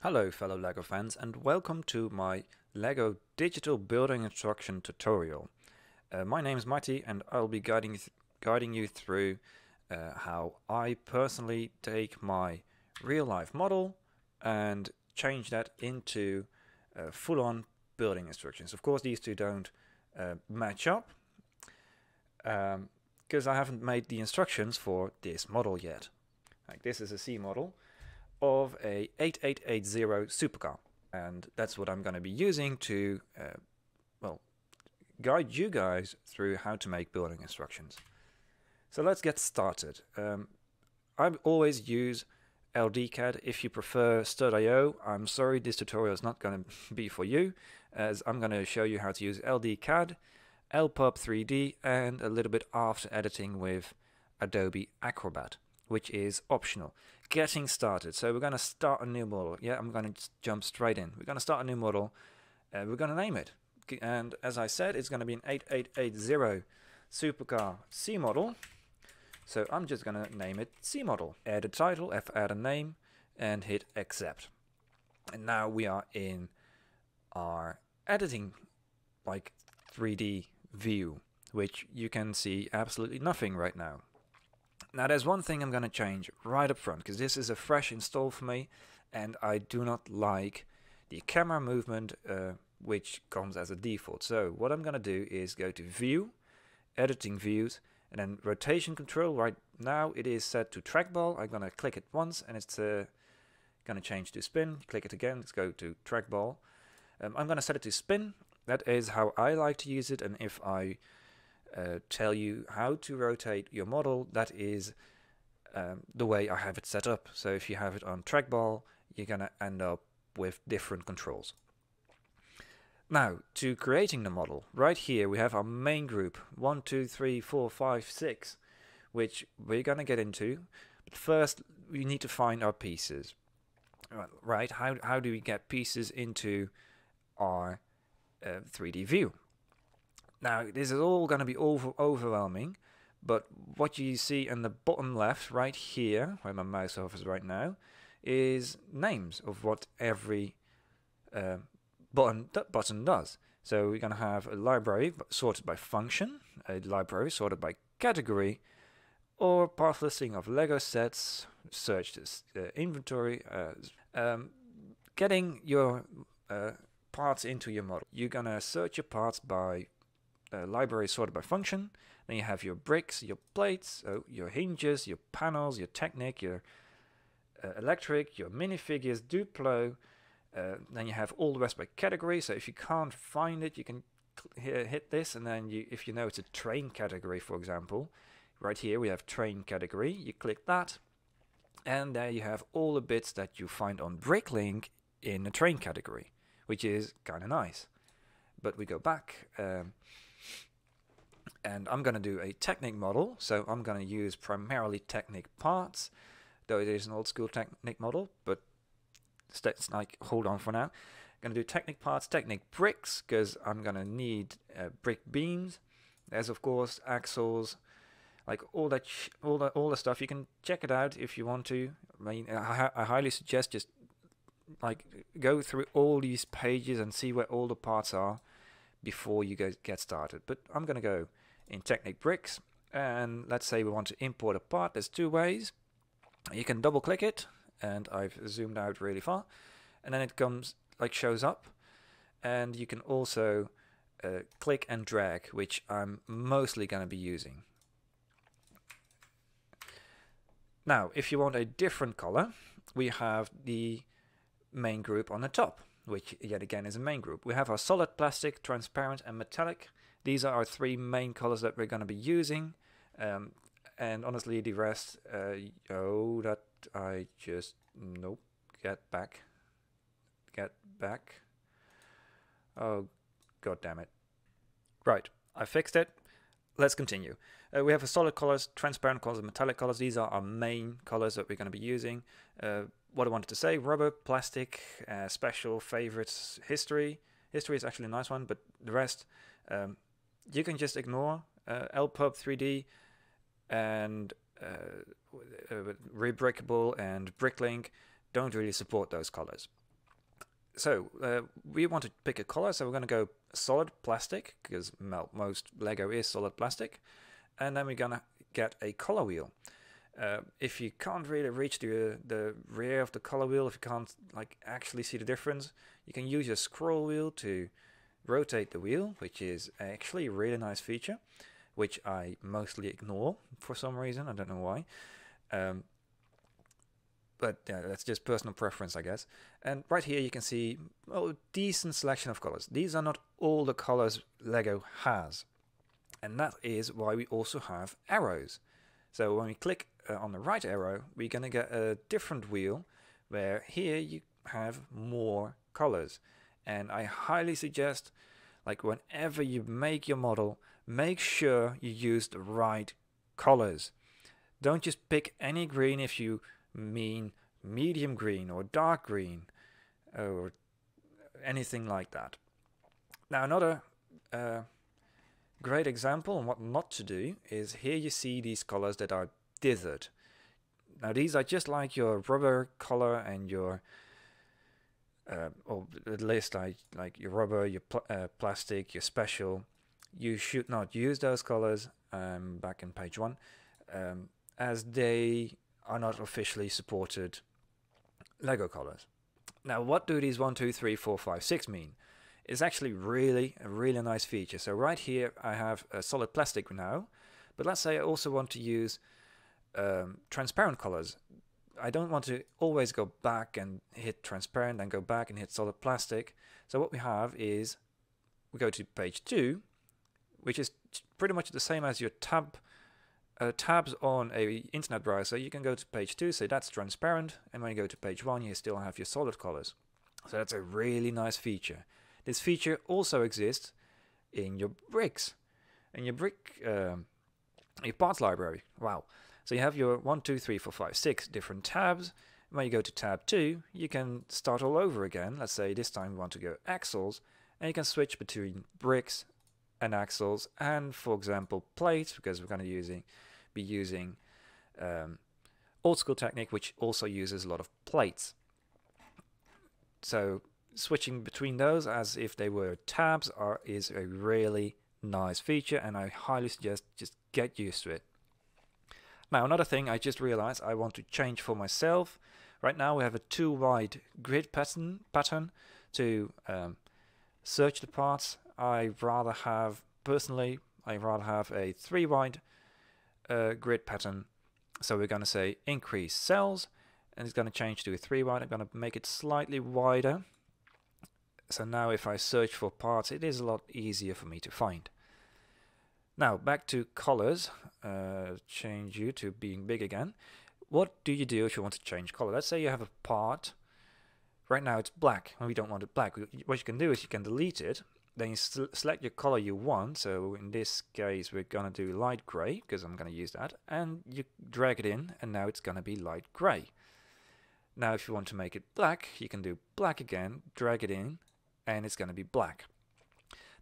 Hello fellow LEGO fans and welcome to my LEGO digital building instruction tutorial. My name is Marty and I'll be guiding you through how I personally take my real life model and change that into full-on building instructions. Of course these two don't match up because I haven't made the instructions for this model yet. Like this is a C model of a 8880 supercar, and that's what I'm going to be using to guide you guys through how to make building instructions. So let's get started. I always use LDCad. If you prefer Stud.io, I'm sorry, this tutorial is not going to be for you, as I'm going to show you how to use LDCad, LPUB 3D, and a little bit after editing with Adobe Acrobat, which is optional. Getting started. So we're going to start a new model. Yeah, I'm going to jump straight in. We're going to start a new model. We're going to name it. And as I said, it's going to be an 8880 supercar C model. So I'm just going to name it C model. Add a title, add a name, and hit accept. And now we are in our editing, like 3D view, which you can see absolutely nothing right now. Now there's one thing I'm going to change right up front, because this is a fresh install for me and I do not like the camera movement which comes as a default. So what I'm going to do is go to View, Editing Views, and then Rotation Control. Right now it is set to Trackball. I'm going to click it once and it's going to change to Spin. Click it again, let's go to Trackball. I'm going to set it to Spin. That is how I like to use it, and if I tell you how to rotate your model, that is the way I have it set up. So if you have it on trackball, you're gonna end up with different controls. Now to creating the model, right here we have our main group 1, 2, 3, 4, 5, 6, which we're gonna get into. But first we need to find our pieces. Right, how do we get pieces into our 3D view? Now, this is all going to be overwhelming, but what you see in the bottom left, right here, where my mouse hovers right now, is names of what every button does. So we're going to have a library sorted by function, a library sorted by category, or path listing of Lego sets, search this inventory, getting your parts into your model. You're going to search your parts by library sorted by function. Then you have your bricks, your plates, your hinges, your panels, your Technic, your electric, your minifigures, Duplo. Then you have all the rest by category. So if you can't find it, you can hit this, and then if you know it's a train category, for example, right here we have train category. You click that, and there you have all the bits that you find on Bricklink in the train category, which is kind of nice. But we go back. And I'm going to do a Technic model, so I'm going to use primarily Technic parts, though it is an old school Technic model, but let's hold on for now. I'm going to do Technic parts, Technic bricks, because I'm going to need brick beams. There's of course axles, like all the stuff. You can check it out if you want to. I mean, I highly suggest just like go through all these pages and see where all the parts are before you get started. But I'm going to go in Technic bricks, and let's say we want to import a part. There's two ways. You can double click it, and I've zoomed out really far, and then it comes shows up, and you can also click and drag, which I'm mostly going to be using. Now if you want a different color, we have the main group on the top, which yet again is a main group. We have our solid, plastic, transparent, and metallic. These are our three main colors that we're going to be using. And honestly, the rest, that I just, nope, get back. Oh, god damn it. Right, I fixed it. Let's continue. We have a solid colors, transparent colors, and metallic colors. These are our main colors that we're going to be using. What I wanted to say: rubber, plastic, special, favorites, history. History is actually a nice one, but the rest you can just ignore. LPUB 3D and Rebrickable and Bricklink don't really support those colors. we want to pick a color, so we're going to go solid plastic, because most Lego is solid plastic, and then we're going to get a color wheel. If you can't really reach the rear of the color wheel, if you can't actually see the difference, you can use your scroll wheel to rotate the wheel, which is actually a really nice feature, which I mostly ignore for some reason. I don't know why. But yeah, that's just personal preference, I guess. And right here you can see a decent selection of colors. These are not all the colors Lego has. And that is why we also have arrows. So when we click on the right arrow, we're going to get a different wheel, where here you have more colors. And I highly suggest, whenever you make your model, make sure you use the right colors. Don't just pick any green if you mean medium green or dark green or anything like that. Now another great example on what not to do is here you see these colors that are dithered. Now these are just like your rubber color and your or at least like your rubber, your plastic, your special. You should not use those colors back in page 1 as they are not officially supported Lego colors. Now what do these 1, 2, 3, 4, 5, 6 mean? It's actually a really nice feature. So right here I have a solid plastic now, but let's say I also want to use transparent colors. I don't want to always go back and hit transparent and go back and hit solid plastic. So what we have is we go to page 2, which is pretty much the same as your tabs on a internet browser. You can go to page 2, say that's transparent, and when you go to page 1 you still have your solid colors. So that's a really nice feature. This feature also exists in your bricks, in your your parts library. Wow. So you have your 1, 2, 3, 4, 5, 6 different tabs. When you go to tab 2, you can start all over again. Let's say this time we want to go axles, and you can switch between bricks and axles, and for example plates, because we're going to be using old school technique, which also uses a lot of plates. So switching between those as if they were tabs is a really nice feature, and I highly suggest just get used to it. Now another thing I just realized I want to change for myself. Right now we have a 2 wide grid pattern to search the parts. Personally I rather have a 3 wide grid pattern. So we're going to say increase cells, and it's going to change to a 3 wide. I'm going to make it slightly wider. So now if I search for parts, it is a lot easier for me to find. Now back to colors, change you to being big again. What do you do if you want to change color? Let's say you have a part, right now it's black, and we don't want it black. What you can do is you can delete it, then you select your color you want. So in this case we're gonna do light gray, because I'm gonna use that, and you drag it in, and now it's gonna be light gray. Now if you want to make it black, you can do black again, drag it in, and it's gonna be black.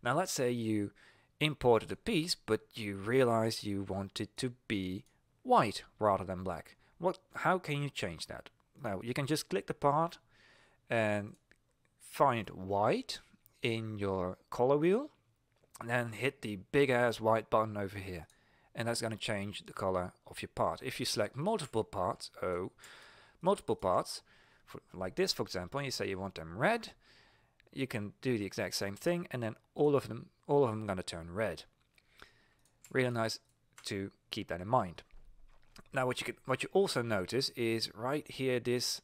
Now let's say you imported a piece, but you realize you want it to be white rather than black. How can you change that? Now you can just click the part and find white in your color wheel, and then hit the big ass white button over here, and that's going to change the color of your part. If you select multiple parts, like this for example, and you say you want them red, you can do the exact same thing, and then all of them are going to turn red. Really nice to keep that in mind. Now what you also notice is right here this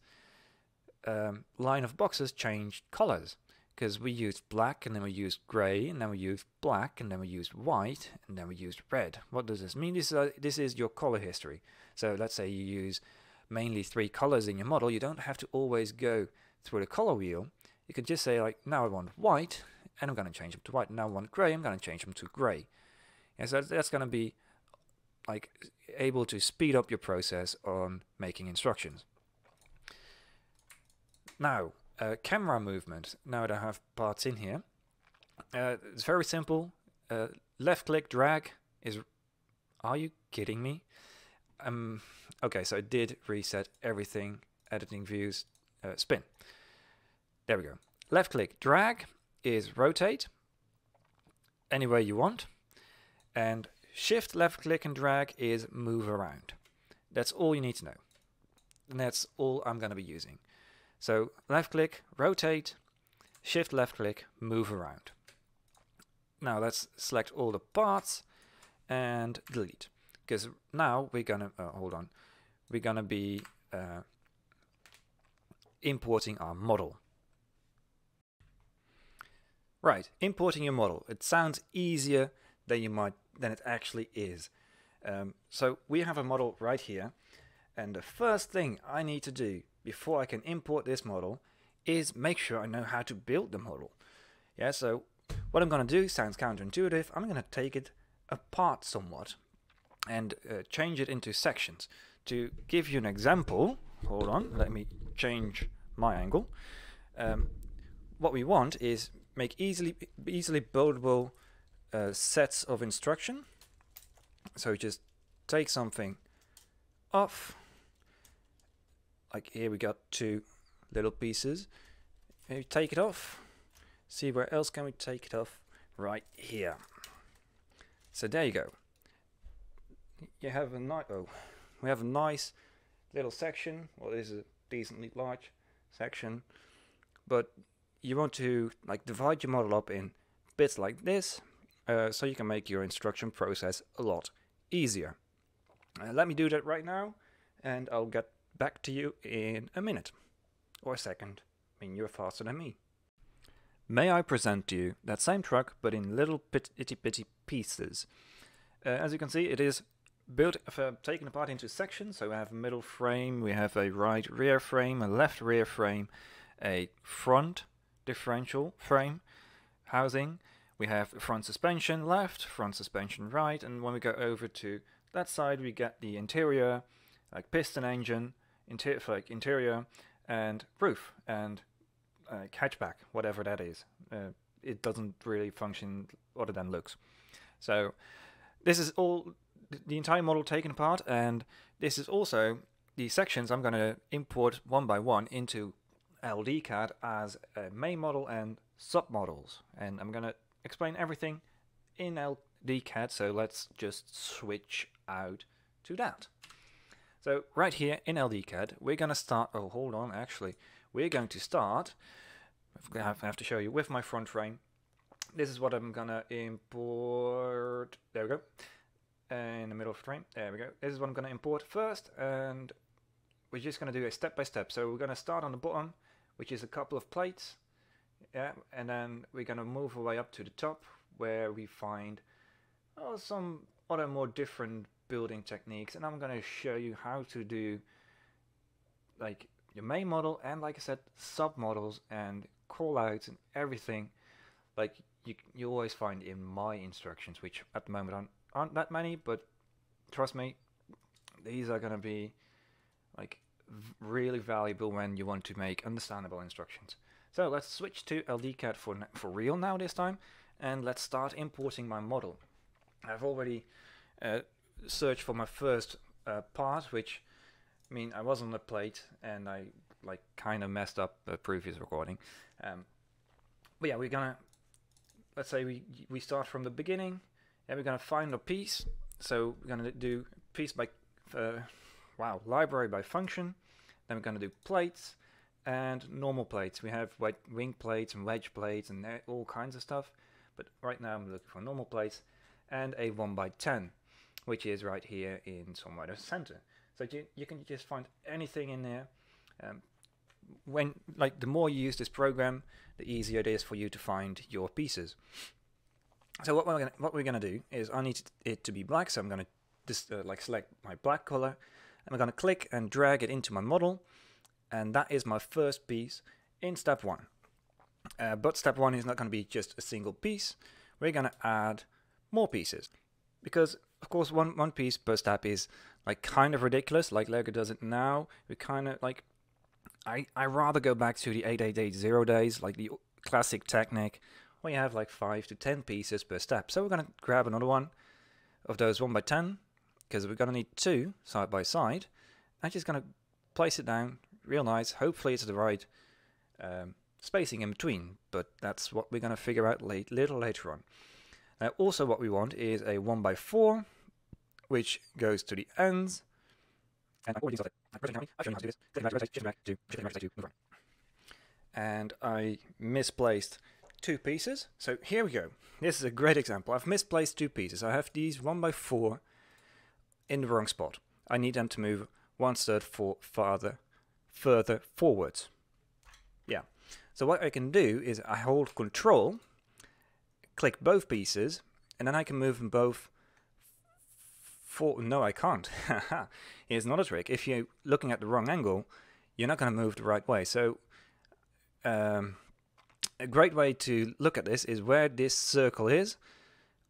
line of boxes changed colors, because we used black, and then we used gray, and then we used black, and then we used white, and then we used red. What does this mean? This is your color history. So let's say you use mainly 3 colors in your model. You don't have to always go through the color wheel. You can just say, like, now I want white, and I'm going to change them to white. Now I want gray, I'm going to change them to gray. And so that's going to be like able to speed up your process on making instructions. Now, camera movement. Now that I have parts in here, it's very simple. Left click, drag is. Are you kidding me? Okay, so it did reset everything. Editing views, spin. There we go. left click drag is rotate any way you want, and shift left click and drag is move around. That's all you need to know, and that's all I'm going to be using. So left click, rotate, shift left click, move around. Now let's select all the parts and delete, because now we're gonna we're gonna be importing our model. Right, importing your model. It sounds easier than it actually is. So we have a model right here, and the first thing I need to do before I can import this model is make sure I know how to build the model. Yeah, so what I'm going to do sounds counterintuitive. I'm going to take it apart somewhat and change it into sections. To give you an example, hold on, let me change my angle. What we want is make easily buildable sets of instruction. So just take something off, like here we got 2 little pieces. Maybe take it off. See, where else can we take it off? Right here. So there you go. You have we have a nice little section. Well, this is a decently large section, but you want to like divide your model up in bits like this, so you can make your instruction process a lot easier. Let me do that right now, and I'll get back to you in a minute or a second. I mean, you're faster than me. May I present to you that same truck, but in little itty bitty pieces. As you can see, it is built, taken apart into sections. So we have a middle frame, we have a right rear frame, a left rear frame, a front differential frame housing. We have front suspension left, front suspension right, and when we go over to that side, we get the interior, like piston engine, interior, and roof, and hatchback, whatever that is. It doesn't really function other than looks. So this is all the entire model taken apart, and this is also the sections I'm going to import one by one into LDCad as a main model and submodels. And I'm going to explain everything in LDCad, so let's just switch out to that. So right here in LDCad, we're going to start, oh hold on, actually, we're going to start, I have to show you with my front frame. This is what I'm going to import, there we go, in the middle frame, there we go. This is what I'm going to import first, and we're just going to do a step by step. So we're going to start on the bottom, which is a couple of plates, yeah, and then we're going to move our way up to the top, where we find some other more different building techniques, and I'm going to show you how to do like your main model and, like I said, submodels and callouts and everything like you always find in my instructions, which at the moment aren't that many, but trust me, these are going to be like really valuable when you want to make understandable instructions. So let's switch to LDCad for real now this time, and let's start importing my model. I've already searched for my first part, which I mean I was on the plate and I like kind of messed up the previous recording. But yeah, we're gonna, let's say we start from the beginning, and we're gonna find a piece. So we're gonna do piece by library by function. Then we're gonna do plates and normal plates. We have wing plates and wedge plates and all kinds of stuff. But right now I'm looking for normal plates and a 1x10, which is right here in somewhere in the center. So you can just find anything in there. When the more you use this program, the easier it is for you to find your pieces. So what we're gonna do is I need it to be black. So I'm gonna just select my black color, and I'm gonna click and drag it into my model, and that is my first piece in step 1. But step 1 is not going to be just a single piece. We're going to add more pieces, because of course one piece per step is like kind of ridiculous, like Lego does it now. We kind of like, I rather go back to the 8880 days, like the classic technique, where you have like 5 to 10 pieces per step. So we're going to grab another one of those 1x10, because we're going to need 2 side by side. I'm just going to place it down real nice. Hopefully it's the right spacing in between, but that's what we're going to figure out little later on. Now also what we want is a 1x4, which goes to the ends. And I've already started. I've shown you how to do this. Click and rotate, shift back to, move on. And I misplaced 2 pieces. So here we go. This is a great example. I've misplaced 2 pieces. I have these 1x4 in the wrong spot. I need them to move 1/3 further forwards. Yeah. So what I can do is I hold Control, click both pieces, and then I can move them both. No, I can't. Here's another trick. If you're looking at the wrong angle, you're not going to move the right way. So a great way to look at this is where this circle is,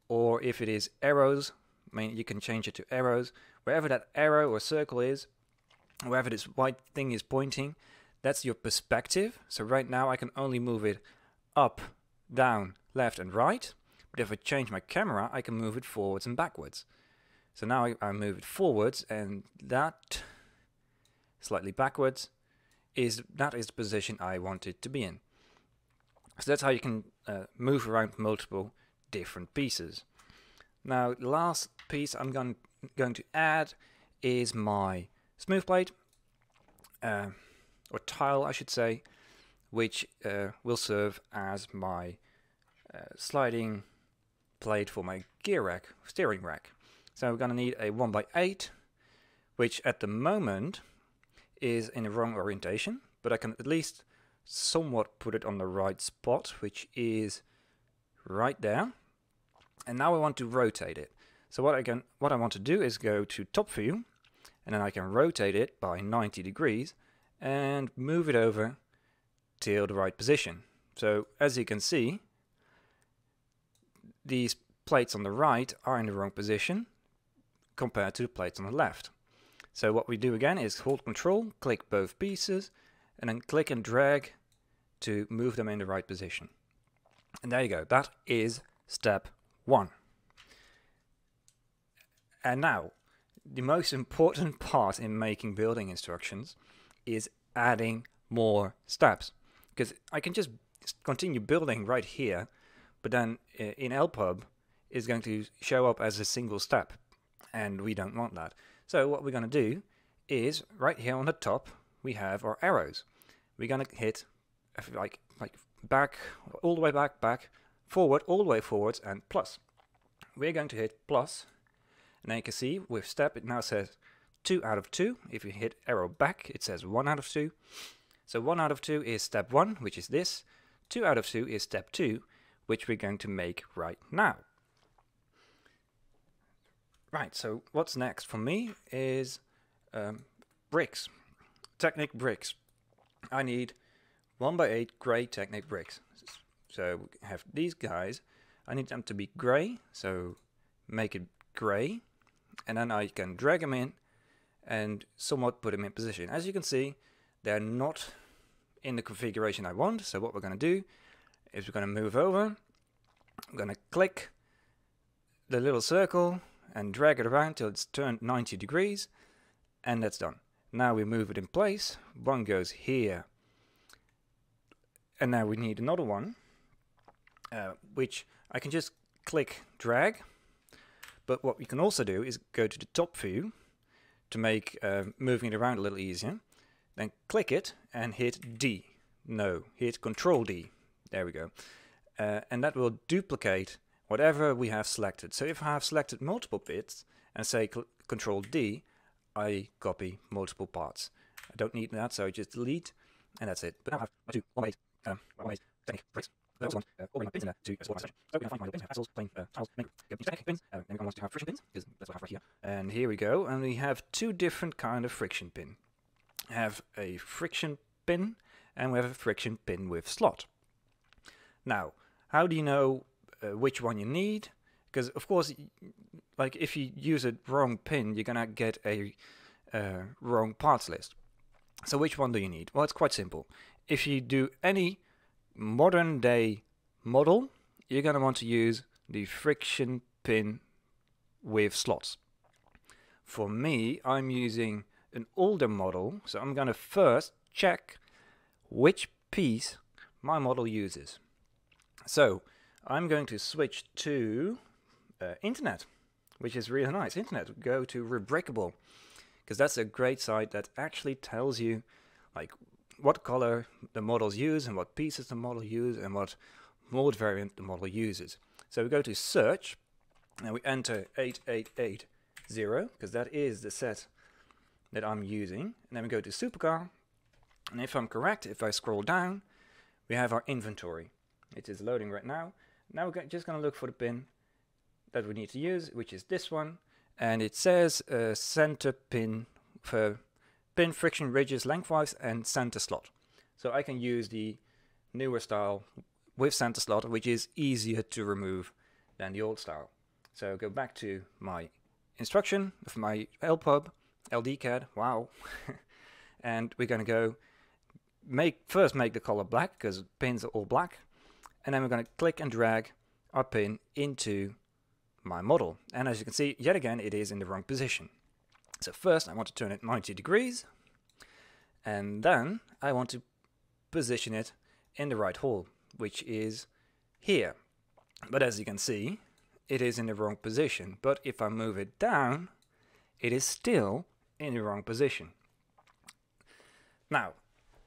or if it is arrows, I mean, you can change it to arrows. Wherever that arrow or circle is, wherever this white thing is pointing, that's your perspective. So right now I can only move it up, down, left and right. But if I change my camera, I can move it forwards and backwards. So now I move it forwards, and that slightly backwards that is the position I want it to be in. So that's how you can move around multiple different pieces. Now the last piece I'm going to add is my smooth plate, or tile I should say, which will serve as my sliding plate for my steering rack. So we're going to need a 1x8, which at the moment is in the wrong orientation, but I can at least somewhat put it on the right spot, which is right there. And now I want to rotate it. So what I want to do is go to top view, and then I can rotate it by 90 degrees and move it over till the right position. So as you can see, these plates on the right are in the wrong position compared to the plates on the left. So what we do again is hold Control, click both pieces, and then click and drag to move them in the right position. And there you go. That is step 1. And now, the most important part in making building instructions is adding more steps. Because I can just continue building right here, but then in LPub is going to show up as a single step, and we don't want that. So what we're going to do is right here on the top we have our arrows. We're going to hit like back, all the way back, forward, all the way forwards, and plus. We're going to hit plus, and then you can see with step it now says 2 out of 2. If you hit arrow back it says 1 out of 2. So 1 out of 2 is step 1, which is this. 2 out of 2 is step 2, which we're going to make right now. Right, so what's next for me is bricks, Technic bricks. I need 1x8 grey Technic bricks. So we have these guys. I need them to be grey, so make it grey, and then I can drag them in and somewhat put them in position. As you can see, they're not in the configuration I want, so what we're going to do is we're going to move over. I'm going to click the little circle and drag it around till it's turned 90 degrees, and that's done. Now we move it in place. One goes here, and now we need another one, which I can just click drag. But what we can also do is go to the top view to make moving it around a little easier. Then click it and hit D. No, hit Control D. There we go. And that will duplicate whatever we have selected. So if I have selected multiple bits and say Control D, I copy multiple parts. I don't need that, so I just delete, and that's it. But now I have to 1x8 Technic bricks. Those ones, all my pins in there to store my section. So we're going to find my pins, hassles, plain tiles, make Technic pins. Then we're going to want to have friction pins, because that's what I have right here. And here we go, and we have 2 different kind of friction pin. We have a friction pin, and we have a friction pin with slot. Now, how do you know which one you need? Because of course, like if you use a wrong pin, you're gonna get a wrong parts list. So which one do you need? Well, it's quite simple. If you do any modern day model, you're gonna want to use the friction pin with slots. For me, I'm using an older model, so I'm gonna first check which piece my model uses. So I'm going to switch to internet, which is really nice. Internet, go to Rubricable, because that's a great site that actually tells you like what color the models use and what pieces the model use and what mode variant the model uses. So we go to search and we enter 8880 because that is the set that I'm using, and then we go to supercar, and if I'm correct, if I scroll down, we have our inventory. It is loading right now. Now we're just going to look for the pin that we need to use, which is this one, and it says center pin for pin friction ridges lengthwise and center slot. So I can use the newer style with center slot, which is easier to remove than the old style. So go back to my instruction of my LDCad, wow. And we're going to go first make the color black, because pins are all black, and then we're going to click and drag our pin into my model, and as you can see, yet again it is in the wrong position. So first I want to turn it 90 degrees, and then I want to position it in the right hole, which is here. But as you can see, it is in the wrong position, but if I move it down, it is still in the wrong position. Now,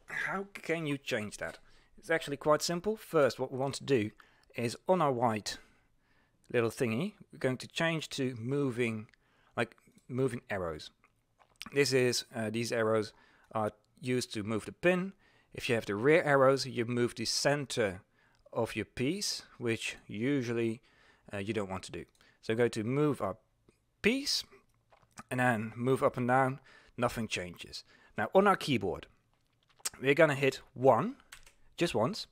how can you change that? It's actually quite simple. First, what we want to do is on our white little thingy, we're going to change to moving arrows. This is these arrows are used to move the pin. If you have the rear arrows, you move the center of your piece, which usually you don't want to do. So go to move our piece, and then move up and down. Nothing changes. Now on our keyboard, we're gonna hit 1 just once,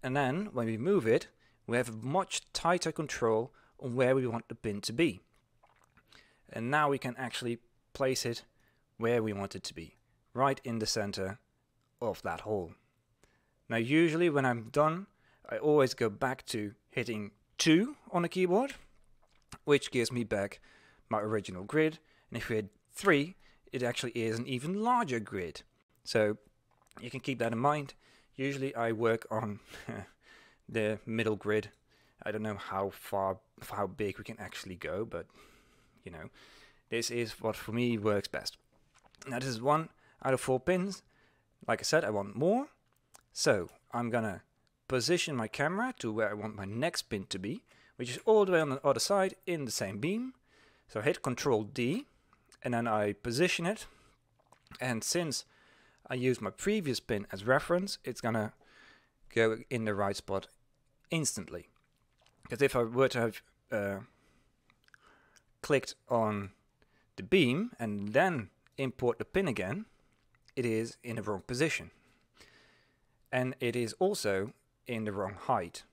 and then when we move it, we have much tighter control on where we want the pin to be. And now we can actually place it where we want it to be, right in the center of that hole. Now usually when I'm done, I always go back to hitting 2 on the keyboard, which gives me back my original grid. And if we hit 3, it actually is an even larger grid. So you can keep that in mind. Usually I work on the middle grid. I don't know how big we can actually go, but you know, this is what for me works best. Now this is 1 out of 4 pins. Like I said, I want more. So I'm gonna position my camera to where I want my next pin to be, which is all the way on the other side in the same beam. So I hit Control D, and then I position it. And since I use my previous pin as reference, it's gonna go in the right spot instantly. Because if I were to have clicked on the beam and then import the pin again, it is in the wrong position. And it is also in the wrong height,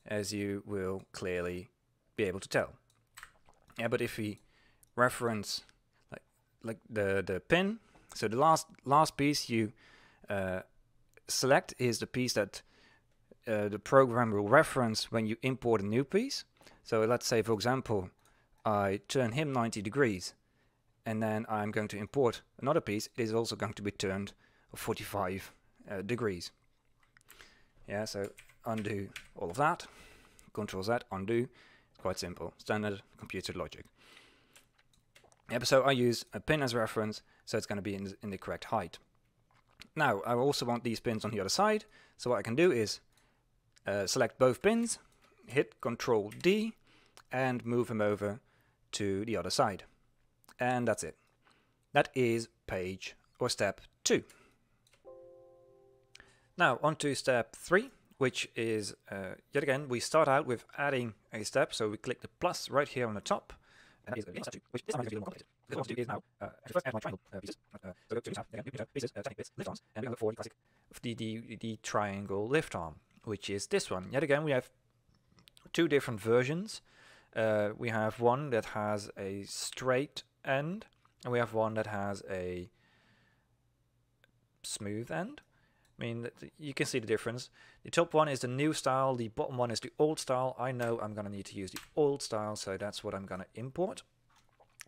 as you will clearly be able to tell. Yeah, but if we reference like the pin, so the last piece you select is the piece that the program will reference when you import a new piece. So let's say, for example, I turn him 90 degrees, and then I'm going to import another piece. It is also going to be turned 45 degrees. Yeah, so undo all of that, Control Z, undo. Quite simple, standard computer logic. Yep, so I use a pin as reference, so it's going to be in the correct height. Now, I also want these pins on the other side, so what I can do is select both pins, hit Control D, and move them over to the other side. And that's it. That is page or step 2. Now on to step 3, which is, yet again, we start out with adding a step. So we click the plus right here on the top. And that is step 2, which this time is going to be more complicated. Because what I want to do is now, first add my triangle pieces. So go to tab, again, pieces, technique bits, lift arms, and we look for the classic, the triangle lift arm, which is this one. Yet again, we have 2 different versions. We have one that has a straight end, and we have one that has a smooth end. I mean, you can see the difference. The top one is the new style, the bottom one is the old style. I know I'm going to need to use the old style, so that's what I'm going to import.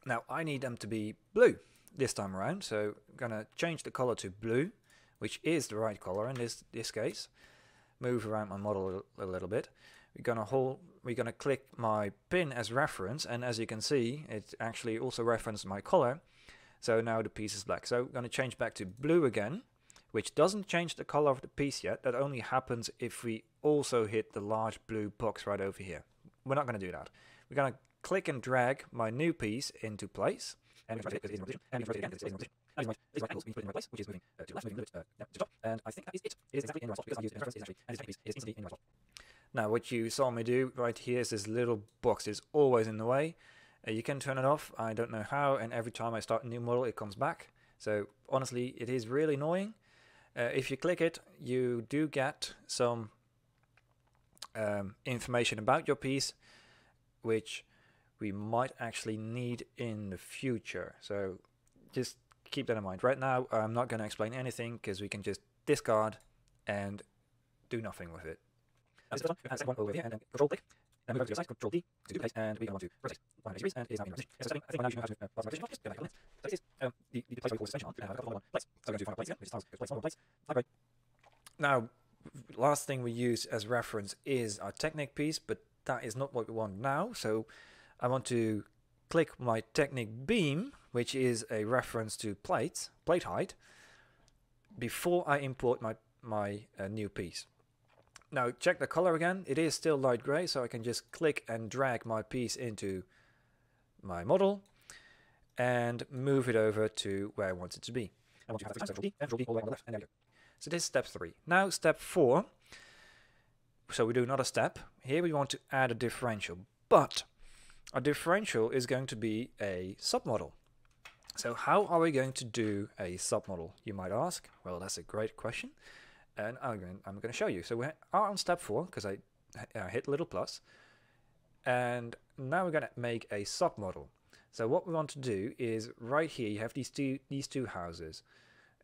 Now, I need them to be blue this time around, so I'm going to change the color to blue, which is the right color in this case. move around my model a little bit. We're gonna click my pin as reference, and as you can see, it actually also referenced my color. So now the piece is black. So I'm gonna change back to blue again, which doesn't change the color of the piece yet. That only happens if we also hit the large blue box right over here. We're not gonna do that. We're gonna click and drag my new piece into place, and we rotate it because it is in position, and we rotate it again because it is in position. Now these right angles means put it in the right place, which is moving to left, moving a little bit to the top, and I think that is it. It is exactly in the right spot because I used it as reference. It is actually, and this piece is instantly in the right spot. Now what you saw me do right here is this little box is always in the way. You can turn it off, I don't know how, and every time I start a new model it comes back. So honestly, it is really annoying. If you click it, you do get some information about your piece, which we might actually need in the future. So just keep that in mind. Right now, I'm not going to explain anything because we can just discard and do nothing with it. Now, this is the one over here, and then control click, and move over to your side, control D to duplicate, and we want to rotate 180 degrees, and it is now in position. So I think now you know how to pass my position off. Just go back a minute. So this is the place where we put suspension on, and I've got a couple of plates. So I'm going to do final plates again, which is place, final plates. Okay. Now, last thing we use as reference is our Technic piece, but that is not what we want now. So I want to click my Technic beam, which is a reference to plate height, before I import my new piece. Now check the color again. It is still light gray, so I can just click and drag my piece into my model and move it over to where I want it to be. I want to have the Control D all the way on the left, and there we go. So this is step 3. Now step 4. So we do another step. Here we want to add a differential, but a differential is going to be a submodel. So how are we going to do a submodel, you might ask? Well, that's a great question, and I'm going to show you. So we are on step 4 because I hit little plus, and now we're going to make a submodel. So what we want to do is right here you have these two houses.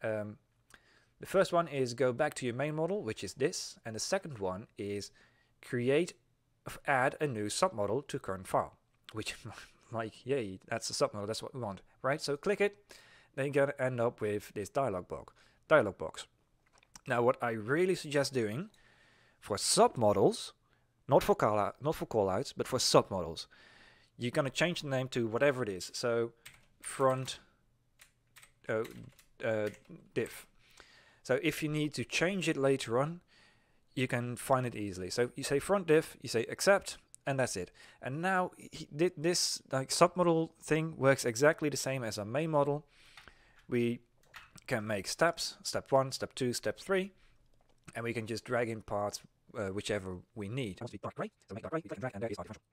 The first one is go back to your main model, which is this, and the second one is add a new submodel to current file, which like, yay, that's a submodel, that's what we want, right? So click it, then you're going to end up with this dialog box. Now what I really suggest doing for submodels, not for callouts, but for submodels, you're going to change the name to whatever it is. So front diff. So if you need to change it later on, you can find it easily. So you say front diff, you say accept, and that's it. And now this like submodel thing works exactly the same as our main model. We can make steps, step 1, step 2, step 3, and we can just drag in parts whichever we need. It must be dark gray, so make dark gray, we click and drag, and there is our differential.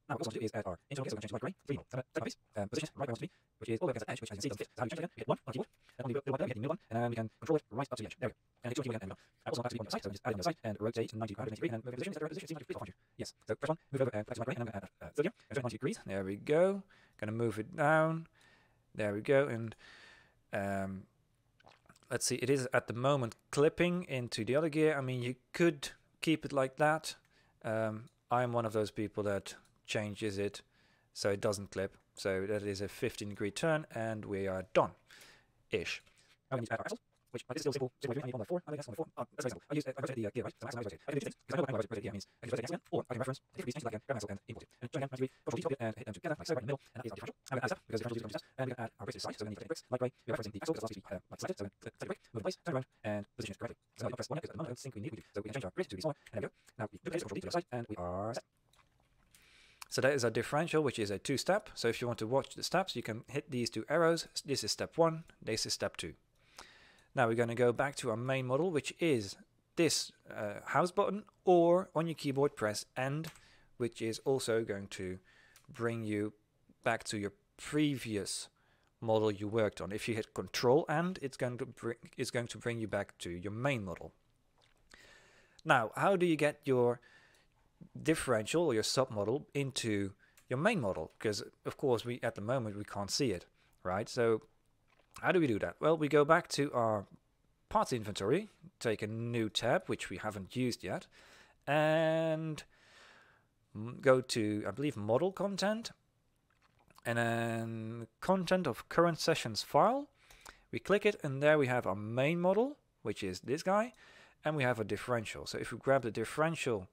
Now what we want to do is add our internal gear, so we're going to change light gray, 3 second piece, position right where we want to be, which is all the way against the edge, which as you can see doesn't fit. So how do you change it again? We hit 1 on the keyboard, and on the little button we hit the new one, and we can control it right up to the edge. There we go. And hit 2 again, and we go. Also back to the point of the site, so we just add it on the site and rotate 90 degrees, and move in position. Is that the right position? Seems like it's find you. Yes. So press 1, move over back to light gray, and I'm going to add third gear, and turn 90 degrees. There we go. Going to move it down. There we go, and let's see, it is at the moment clipping into the other gear. I mean, you could keep it like that. I'm one of those people that changes it so it doesn't clip. So that is a 15-degree turn, and we are done-ish. Now we need to add our axles, which is still simple. I need on the 4. I think that's on the 4. That's very simple. I rotate the gear, right? So that's I can do 2 things, because I know rotate the gear means I can rotate the axle again, or I can reference the different pieces, like grab axle and import it. And again, control D and hit them together, like so, right in the middle, and that is our differential. I'm going to add a step, because the differential is 2 steps, and we're going to add our bricks to the side, so we're going to need bricks. Like way, we're referencing the axle, because last week we like selected, so we're going to click the brick, move in place, turn around, and position it correctly. So I'll press 1 because at the moment I don't think we need to. So we can change our grid to be smaller, and there we go. Now we duplicate control D to the side, and we are set. So that is our differential, which is a 2-step. So if you want to watch the steps, you can hit these 2 arrows. This is step 1, this is step 2. Now we're going to go back to our main model, which is this house button, or on your keyboard press End, which is also going to bring you back to your previous model you worked on. If you hit Control End, it's going to bring you back to your main model. Now, how do you get your differential or your submodel into your main model? Because of course at the moment we can't see it, right? So how do we do that? Well, we go back to our parts inventory, take a new tab which we haven't used yet, and go to, I believe, model content, and then content of current sessions file. We click it, and there we have our main model, which is this guy, and we have a differential. So if we grab the differential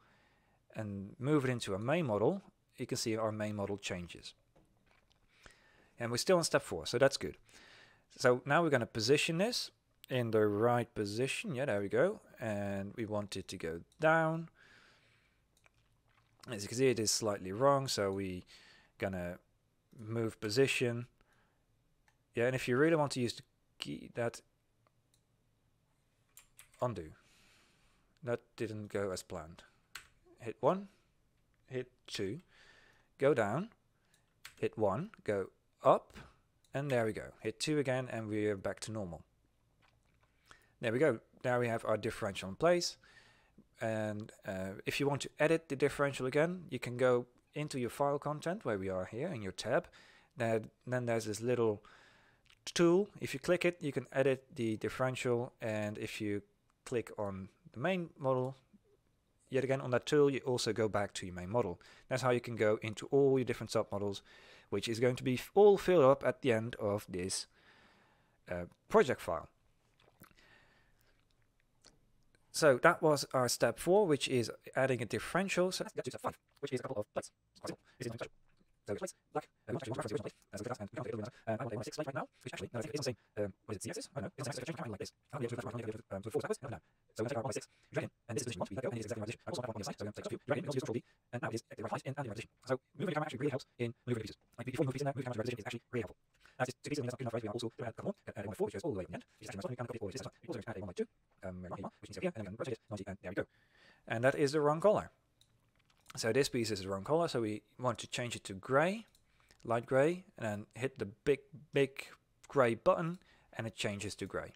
and move it into a main model, you can see our main model changes. And we're still on step 4, so that's good. So now we're going to position this in the right position. Yeah, there we go. And we want it to go down. As you can see, it is slightly wrong, so we're going to move position. Yeah, and if you really want to use the key, that undo. That didn't go as planned. Hit 1, hit 2, go down, hit 1, go up, and there we go. Hit 2 again, and we're back to normal. There we go. Now we have our differential in place. And if you want to edit the differential again, you can go into your file content, where we are here in your tab. Then there's this little tool. If you click it, you can edit the differential, and if you click on the main model, yet again on that tool, you also go back to your main model. That's how you can go into all your different submodels, which is going to be all filled up at the end of this project file. So that was our step 4, which is adding a differential. So let's get to step 5, which is a couple of plates. This is special. So plates, black, we want to actually one reference to the original plate, and I want a 6 plate right now, which actually, no, it's on the same, what is it, Z-axis? I don't know, it's on the same axis, like this. I want to be able to so 4 steps, now. So we're going to take our 1 by 6, drag in, and this is the position we want, we let go, and it is exactly my position. I also have one on the other side, so we're going to take 2, drag in, we also use Control D, and now it is at the right height and the right position. So moving the camera actually really helps in moving the pieces. Like before you move the pieces in there, moving the camera to the right position is actually really helpful. Now this 2 pieces, that's not good enough, right? We are also going to add a couple more, add 1 by 4, which goes all the way to the end, which is actually most one, we can copy it all the way to this side. We're also going to add a 1 by 2, which needs to be here, and then rotate it 90, and there we go. And that is the wrong color. So this piece is the wrong color, so we want to change it to gray, light gray, and then hit the big gray button, and it changes to gray.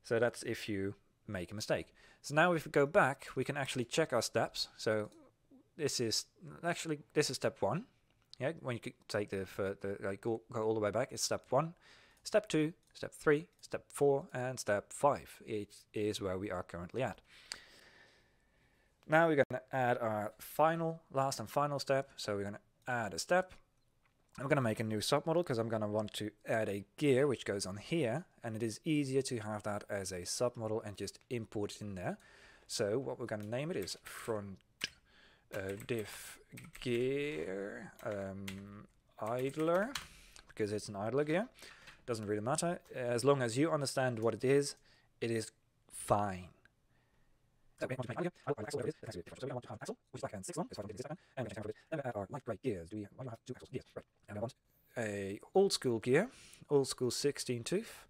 So that's if you make a mistake. So now if we go back, we can actually check our steps. So this is step 1. Yeah, when you take go all the way back, it's step 1, step 2, step 3, step 4, and step 5. It is where we are currently at. Now we're going to add our last and final step. So we're going to add a step. I'm going to make a new submodel because I'm going to want to add a gear which goes on here, and it is easier to have that as a submodel and just import it in there. So what we're going to name it is front diff gear idler, because it's an idler gear. Doesn't really matter as long as you understand what it is fine. So we want to make axle, whatever it is, it has to be different. So we want to have axle, which is like 6 long, it's 556 and we're going to change it. Then we add our light grey gears. Why do you have 2 axles? Gears, right. And I want a old school gear, old school 16 tooth.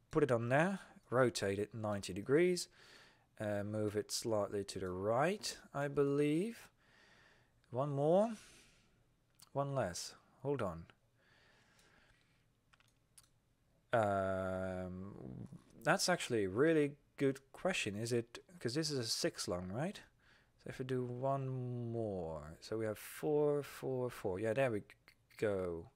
Put it on there, rotate it 90 degrees, move it slightly to the right, I believe. One more, one less. Hold on. That's actually a really good question. Is it, because this is a 6 long, right? So if we do one more, so we have 4, 4, 4. Yeah, there we go.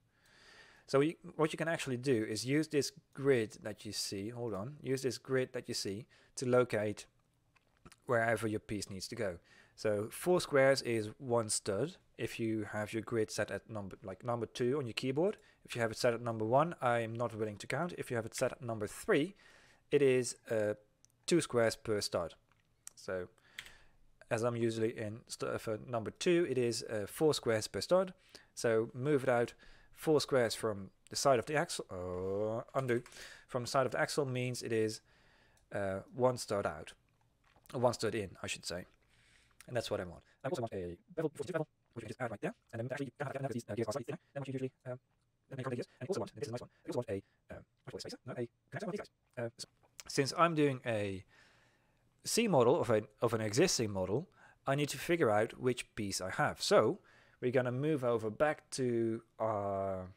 So what you can actually do is use this grid that you see. Hold on. Use this grid that you see to locate wherever your piece needs to go. So 4 squares is 1 stud. If you have your grid set at number 2 on your keyboard. If you have it set at number 1, I'm not willing to count. If you have it set at number 3, it is 2 squares per stud. So as I'm usually in for number 2, it is 4 squares per stud. So move it out 4 squares from the side of the axle. Undo. From the side of the axle means it is 1 stud out. 1 stud in, I should say. And that's what I want. I also want a bevel, 42 bevel, which we just add right there. And then actually you can have these gears are slightly thinner than what you usually make on the gears. And also want, and this is a nice one, I also want a spacer, no, a connector on these guys. Since I'm doing a C model of an existing model, I need to figure out which piece I have. So we're going to move over back to our,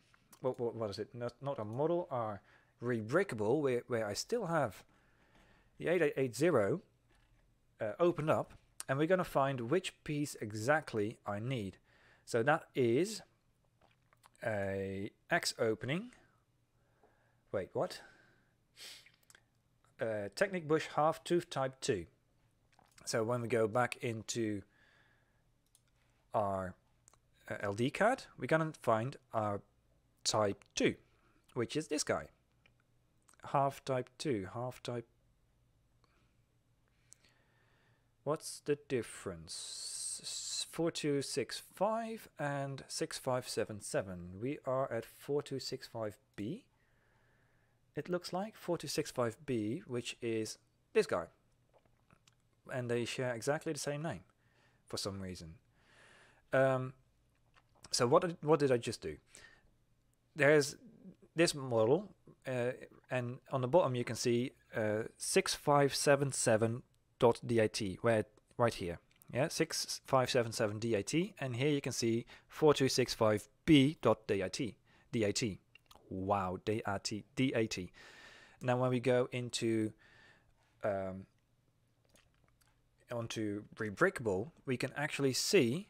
what is it? Not a model, our rebrickable, where I still have the 8880 opened up, and we're going to find which piece exactly I need. So that is a X opening. Wait, what? Technic bush half tooth type 2. So when we go back into our LDCad, we're going to find our type 2, which is this guy. Half type 2, half type. What's the difference? 4265 and 6577. We are at 4265B. It looks like 4265B, which is this guy. And they share exactly the same name for some reason. So what did I just do? There's this model, and on the bottom you can see 6577.dat, where right here, yeah, 6577.dat, and here you can see 4265b.dat. Wow, dat. Now when we go into onto Rebreakable, we can actually see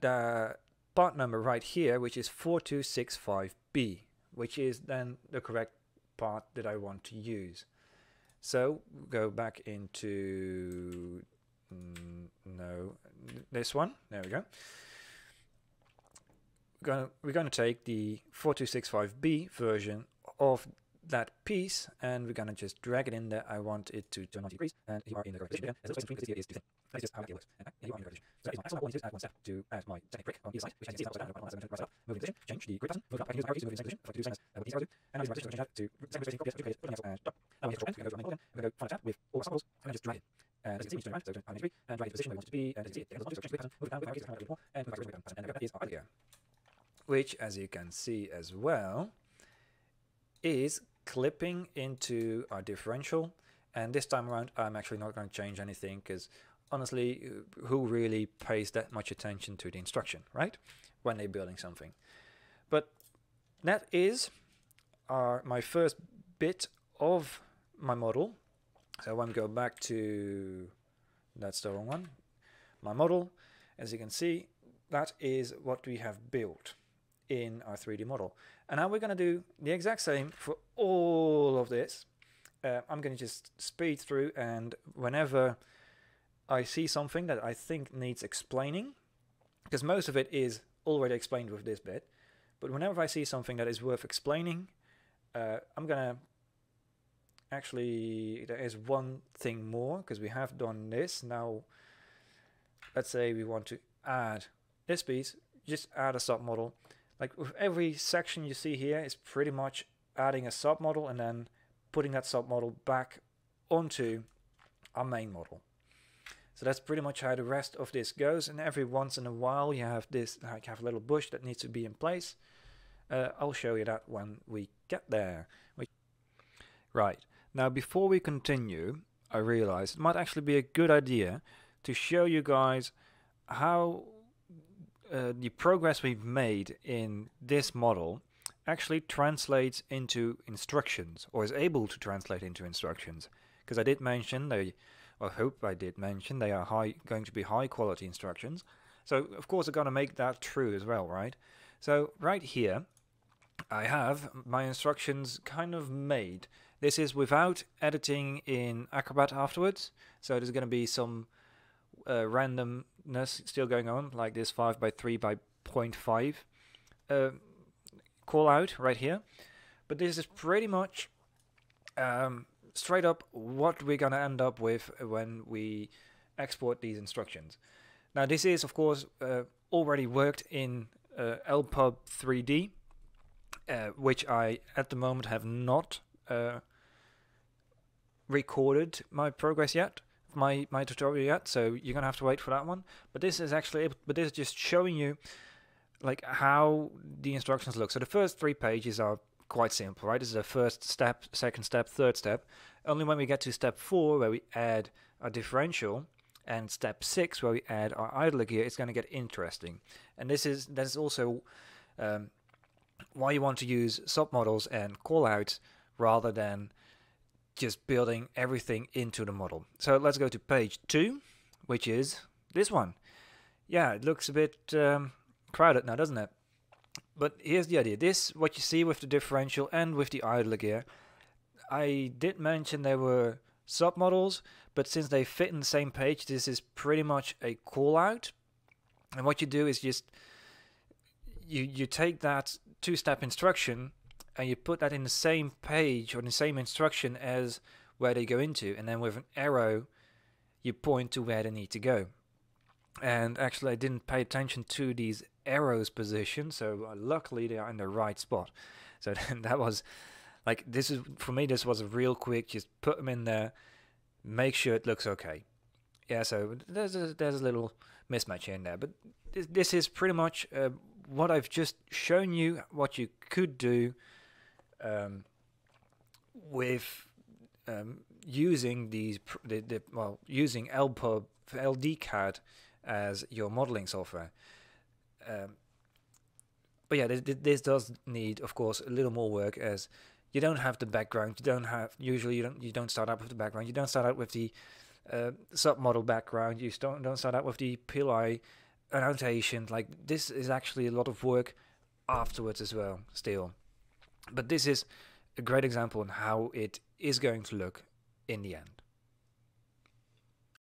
the part number right here, which is 4265B, which is then the correct part that I want to use. So go back into this one. There we go. We're going to take the 4265B version of that piece, and we're going to just drag it in there. I want it to 90 degrees, and you are in the correct position again, as the space between this here is too thin. That's just how it works. And you are in the correct position. So it's my point is add one step to add my second brick on either side, which I can see is upside down, right up, moving position, change the grid pattern, move up, I can use the arrow keys to move in the same position, if I do the same as what these arrows do, and now use my position to change that to second position, yes, duplicate it, put the and stop. Now we hit control N, we go to our main model again, we go find a tab with all our samples, and then just drag it. As you can see, we turn around, so turn 90 degrees, and drag it to the position where we want it to be, and as you can see, it goes on, so change the grid pattern, move it down with my arrow keys to come out a little more, and move back to the grid pattern, and there we go, that is our idea. Which, as you can see as well, is clipping into our differential. And this time around I'm actually not going to change anything, because honestly, who really pays that much attention to the instruction, right, when they're building something? But that is my first bit of my model. So when we go back to, that's the wrong one, my model, as you can see, that is what we have built in our 3D model. And now we're going to do the exact same for all of this. I'm going to just speed through, and whenever I see something that I think needs explaining, because most of it is already explained with this bit, but whenever I see something that is worth explaining, I'm going to actually, there is one thing more, because we have done this. Now let's say we want to add this piece, just add a submodel. Like with every section you see here is pretty much adding a submodel and then putting that submodel back onto our main model. So that's pretty much how the rest of this goes. And every once in a while you have this, like, have a little bush that needs to be in place. I'll show you that when we get there. Right, now before we continue, I realized it might actually be a good idea to show you guys how the progress we've made in this model actually translates into instructions, or is able to translate into instructions. Because I did mention, I hope I did mention, they are going to be high quality instructions. So of course I'm going to make that true as well, right? So right here I have my instructions kind of made. This is without editing in Acrobat afterwards, so there's going to be some randomness still going on, like this 5 by 3 by 0.5 call out right here. But this is pretty much straight up what we're going to end up with when we export these instructions. Now this is of course already worked in LPub 3D, which I at the moment have not recorded my progress yet, my tutorial yet, so you're gonna have to wait for that one. But this is actually, this is just showing you like how the instructions look. So the first 3 pages are quite simple, right? This is the first step, second step, third step. Only when we get to step 4, where we add a differential, and step 6, where we add our idler gear, it's going to get interesting. And that is also why you want to use submodels and callouts rather than just building everything into the model. So let's go to page 2, which is this one. Yeah, it looks a bit crowded now, doesn't it? But here's the idea. This, what you see with the differential and with the idler gear, I did mention there were submodels, but since they fit in the same page, this is pretty much a call out. And what you do is just you take that 2-step instruction and you put that in the same page or in the same instruction as where they go into, and then with an arrow you point to where they need to go. And actually I didn't pay attention to these arrows position, so luckily they are in the right spot. So that was like, this is, for me, this was a real quick, just put them in there, make sure it looks okay. Yeah, so there's a little mismatch in there, but this is pretty much what I've just shown you, what you could do with using these using LDCad as your modeling software. But yeah, this does need, of course, a little more work, as you don't have the background. You don't start out with the background. You don't start out with the submodel background. You don't start out with the PLI annotation. Like, this is actually a lot of work afterwards as well, still. But this is a great example on how it is going to look in the end.